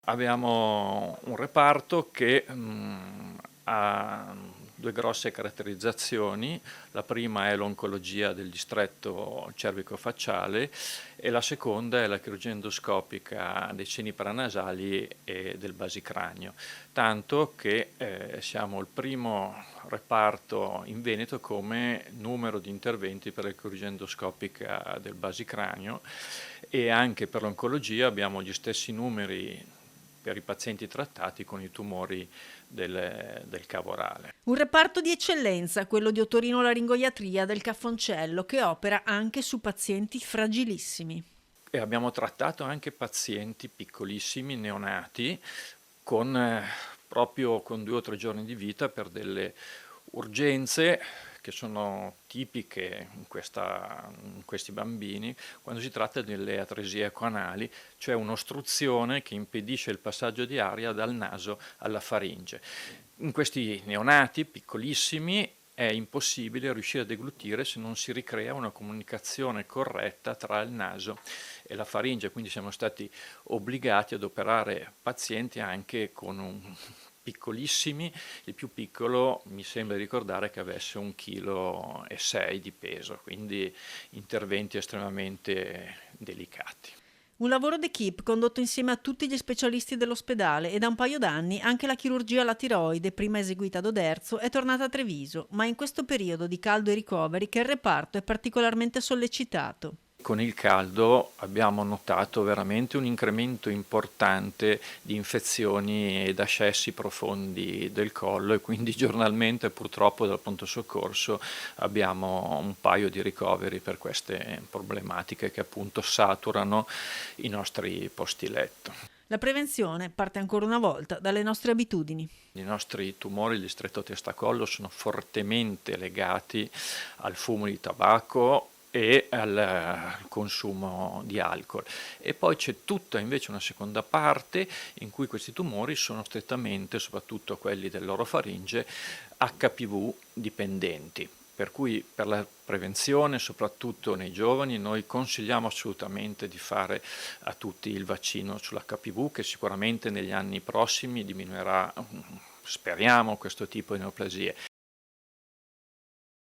Abbiamo un reparto che ha due grosse caratterizzazioni. La prima è l'oncologia del distretto cervico-facciale e la seconda è la chirurgia endoscopica dei seni paranasali e del basicranio, tanto che siamo il primo reparto in Veneto come numero di interventi per la chirurgia endoscopica del basicranio, e anche per l'oncologia abbiamo gli stessi numeri per i pazienti trattati con i tumori del cavo orale. Un reparto di eccellenza, quello di otorinolaringoiatria del Caffoncello, che opera anche su pazienti fragilissimi. E abbiamo trattato anche pazienti piccolissimi, neonati, con proprio con 2 o 3 giorni di vita per delle urgenze che sono tipiche in questi bambini quando si tratta delle atresie ecoanali, cioè un'ostruzione che impedisce il passaggio di aria dal naso alla faringe. In questi neonati piccolissimi è impossibile riuscire a deglutire se non si ricrea una comunicazione corretta tra il naso e la faringe, quindi siamo stati obbligati ad operare pazienti anche con un piccolissimi. Il più piccolo mi sembra di ricordare che avesse 1,6 kg di peso, quindi interventi estremamente delicati. Un lavoro d'equipe condotto insieme a tutti gli specialisti dell'ospedale e da un paio d'anni anche la chirurgia alla tiroide, prima eseguita ad Oderzo, è tornata a Treviso, ma è in questo periodo di caldo e ricoveri che il reparto è particolarmente sollecitato. Con il caldo abbiamo notato veramente un incremento importante di infezioni ed ascessi profondi del collo, e quindi giornalmente purtroppo dal pronto soccorso abbiamo un paio di ricoveri per queste problematiche che appunto saturano i nostri posti letto. La prevenzione parte ancora una volta dalle nostre abitudini. I nostri tumori del distretto testa-collo sono fortemente legati al fumo di tabacco e al consumo di alcol, e poi c'è tutta invece una seconda parte in cui questi tumori sono strettamente, soprattutto quelli dell'orofaringe, HPV dipendenti, per cui per la prevenzione, soprattutto nei giovani, noi consigliamo assolutamente di fare a tutti il vaccino sull'HPV, che sicuramente negli anni prossimi diminuirà, speriamo, questo tipo di neoplasie.